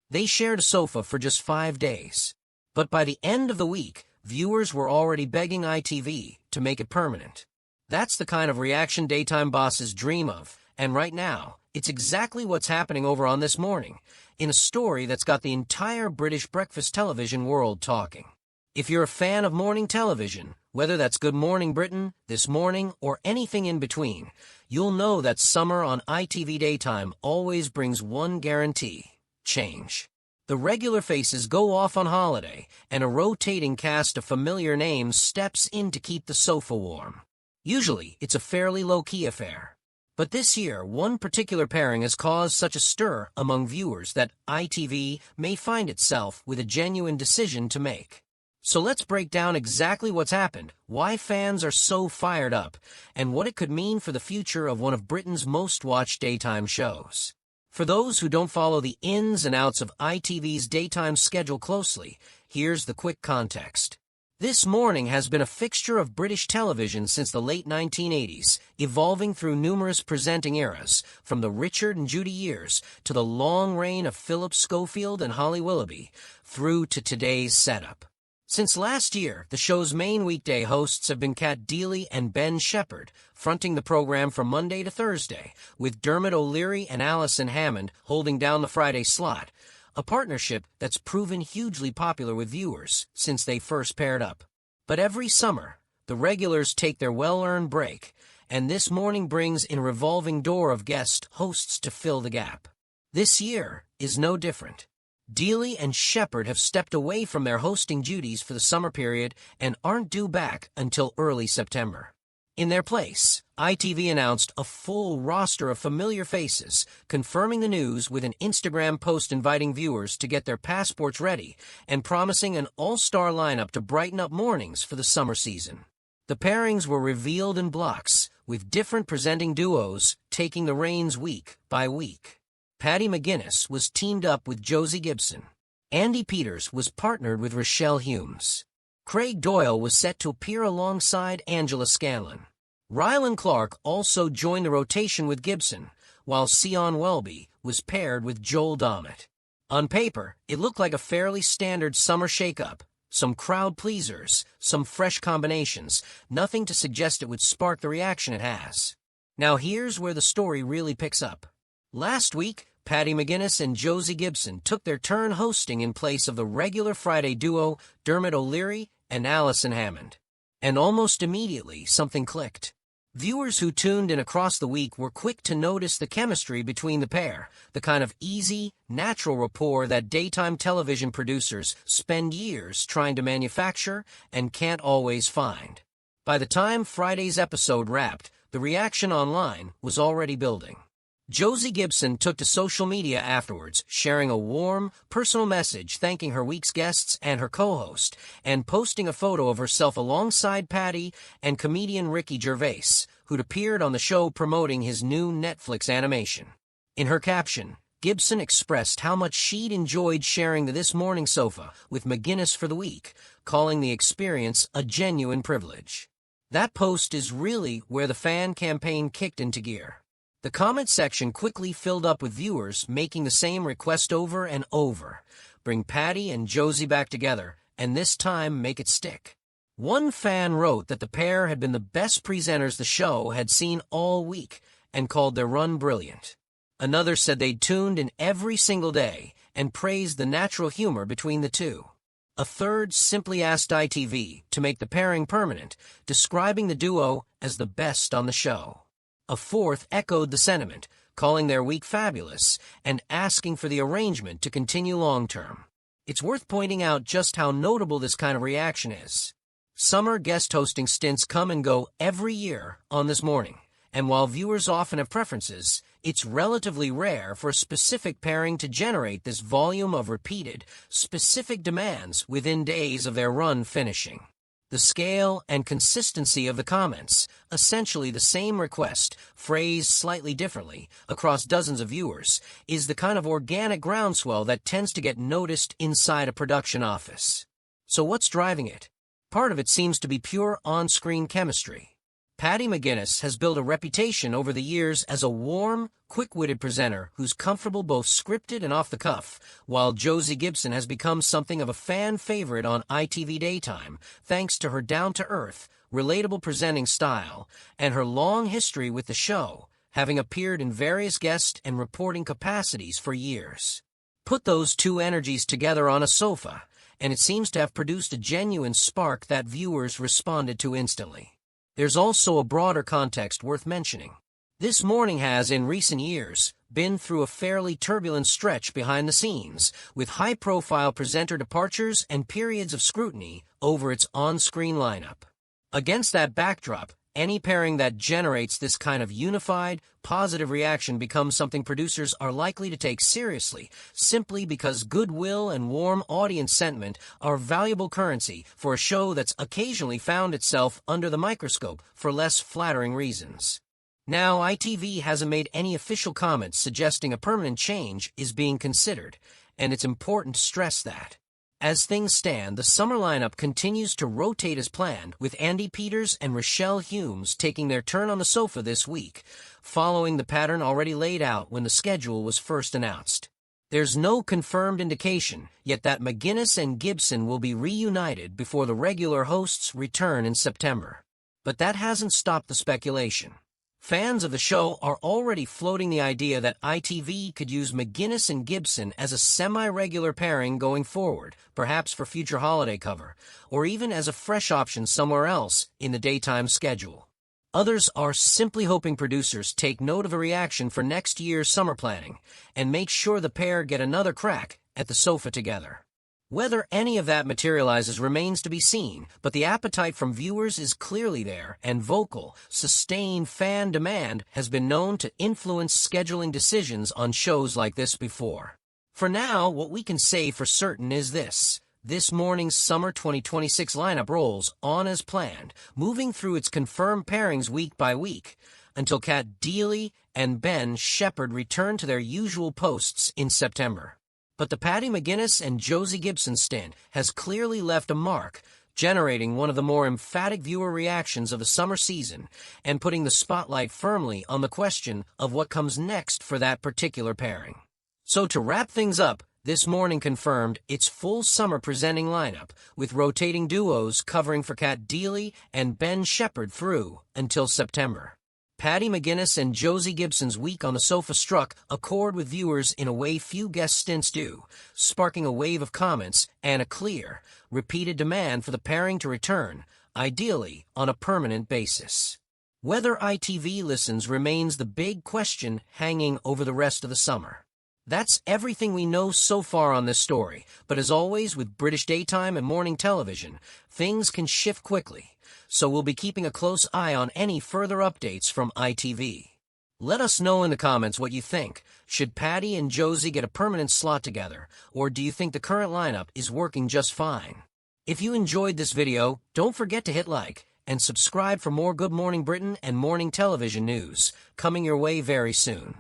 They shared a sofa for just 5 days. But by the end of the week, viewers were already begging ITV to make it permanent. That's the kind of reaction daytime bosses dream of, and right now, it's exactly what's happening over on This Morning, in a story that's got the entire British breakfast television world talking. If you're a fan of morning television, whether that's Good Morning Britain, This Morning, or anything in between, you'll know that summer on ITV Daytime always brings one guarantee: change. The regular faces go off on holiday, and a rotating cast of familiar names steps in to keep the sofa warm. Usually, it's a fairly low-key affair. But this year, one particular pairing has caused such a stir among viewers that ITV may find itself with a genuine decision to make. So let's break down exactly what's happened, why fans are so fired up, and what it could mean for the future of one of Britain's most-watched daytime shows. For those who don't follow the ins and outs of ITV's daytime schedule closely, here's the quick context. This Morning has been a fixture of British television since the late 1980s, evolving through numerous presenting eras, from the Richard and Judy years to the long reign of Philip Schofield and Holly Willoughby, through to today's setup. Since last year, the show's main weekday hosts have been Deeley and Ben Shephard, fronting the program from Monday to Thursday, with Dermot O'Leary and Alison Hammond holding down the Friday slot, a partnership that's proven hugely popular with viewers since they first paired up. But every summer, the regulars take their well-earned break, and This Morning brings in a revolving door of guest hosts to fill the gap. This year is no different. Deeley and Shephard have stepped away from their hosting duties for the summer period and aren't due back until early September. In their place, ITV announced a full roster of familiar faces, confirming the news with an Instagram post inviting viewers to get their passports ready and promising an all-star lineup to brighten up mornings for the summer season. The pairings were revealed in blocks, with different presenting duos taking the reins week by week. Paddy McGuinness was teamed up with Josie Gibson. Andy Peters was partnered with Rochelle Humes. Craig Doyle was set to appear alongside Angela Scanlon. Rylan Clark also joined the rotation with Gibson, while Sion Welby was paired with Joel Dommett. On paper, it looked like a fairly standard summer shake-up. Some crowd pleasers, some fresh combinations, nothing to suggest it would spark the reaction it has. Now here's where the story really picks up. Last week, Paddy McGuinness and Josie Gibson took their turn hosting in place of the regular Friday duo Dermot O'Leary and Alison Hammond. And almost immediately, something clicked. Viewers who tuned in across the week were quick to notice the chemistry between the pair, the kind of easy, natural rapport that daytime television producers spend years trying to manufacture and can't always find. By the time Friday's episode wrapped, the reaction online was already building. Josie Gibson took to social media afterwards, sharing a warm, personal message thanking her week's guests and her co-host, and posting a photo of herself alongside Paddy and comedian Ricky Gervais, who'd appeared on the show promoting his new Netflix animation. In her caption, Gibson expressed how much she'd enjoyed sharing the This Morning sofa with McGuinness for the week, calling the experience a genuine privilege. That post is really where the fan campaign kicked into gear. The comment section quickly filled up with viewers making the same request over and over. Bring Paddy and Josie back together, and this time make it stick. One fan wrote that the pair had been the best presenters the show had seen all week and called their run brilliant. Another said they'd tuned in every single day and praised the natural humor between the two. A third simply asked ITV to make the pairing permanent, describing the duo as the best on the show. A fourth echoed the sentiment, calling their week fabulous and asking for the arrangement to continue long-term. It's worth pointing out just how notable this kind of reaction is. Summer guest hosting stints come and go every year on This Morning, and while viewers often have preferences, it's relatively rare for a specific pairing to generate this volume of repeated, specific demands within days of their run finishing. The scale and consistency of the comments, essentially the same request, phrased slightly differently, across dozens of viewers, is the kind of organic groundswell that tends to get noticed inside a production office. So what's driving it? Part of it seems to be pure on-screen chemistry. Paddy McGuinness has built a reputation over the years as a warm, quick-witted presenter who's comfortable both scripted and off the cuff, while Josie Gibson has become something of a fan favorite on ITV Daytime, thanks to her down-to-earth, relatable presenting style, and her long history with the show, having appeared in various guest and reporting capacities for years. Put those two energies together on a sofa, and it seems to have produced a genuine spark that viewers responded to instantly. There's also a broader context worth mentioning. This morning has, in recent years, been through a fairly turbulent stretch behind the scenes, with high-profile presenter departures and periods of scrutiny over its on-screen lineup. Against that backdrop, any pairing that generates this kind of unified, positive reaction becomes something producers are likely to take seriously, simply because goodwill and warm audience sentiment are valuable currency for a show that's occasionally found itself under the microscope for less flattering reasons. Now, ITV hasn't made any official comments suggesting a permanent change is being considered, and it's important to stress that. As things stand, the summer lineup continues to rotate as planned, with Andy Peters and Rochelle Humes taking their turn on the sofa this week, following the pattern already laid out when the schedule was first announced. There's no confirmed indication yet that McGuinness and Gibson will be reunited before the regular hosts return in September. But that hasn't stopped the speculation. Fans of the show are already floating the idea that ITV could use McGuinness and Gibson as a semi-regular pairing going forward, perhaps for future holiday cover, or even as a fresh option somewhere else in the daytime schedule. Others are simply hoping producers take note of a reaction for next year's summer planning and make sure the pair get another crack at the sofa together. Whether any of that materializes remains to be seen, but the appetite from viewers is clearly there, and vocal, sustained fan demand has been known to influence scheduling decisions on shows like this before. For now, what we can say for certain is this. This morning's summer 2026 lineup rolls on as planned, moving through its confirmed pairings week by week, until Kat Deeley and Ben Shephard return to their usual posts in September. But the Paddy McGuinness and Josie Gibson stint has clearly left a mark, generating one of the more emphatic viewer reactions of the summer season and putting the spotlight firmly on the question of what comes next for that particular pairing. So to wrap things up, this morning confirmed its full summer presenting lineup, with rotating duos covering for Kat Deeley and Ben Shephard through until September. Paddy McGuinness and Josie Gibson's week on the sofa struck a chord with viewers in a way few guest stints do, sparking a wave of comments and a clear, repeated demand for the pairing to return, ideally on a permanent basis. Whether ITV listens remains the big question hanging over the rest of the summer. That's everything we know so far on this story, but as always with British daytime and morning television, things can shift quickly. So we'll be keeping a close eye on any further updates from ITV. Let us know in the comments what you think. Should Paddy and Josie get a permanent slot together, or do you think the current lineup is working just fine? If you enjoyed this video, don't forget to hit like and subscribe for more Good Morning Britain and morning television news, coming your way very soon.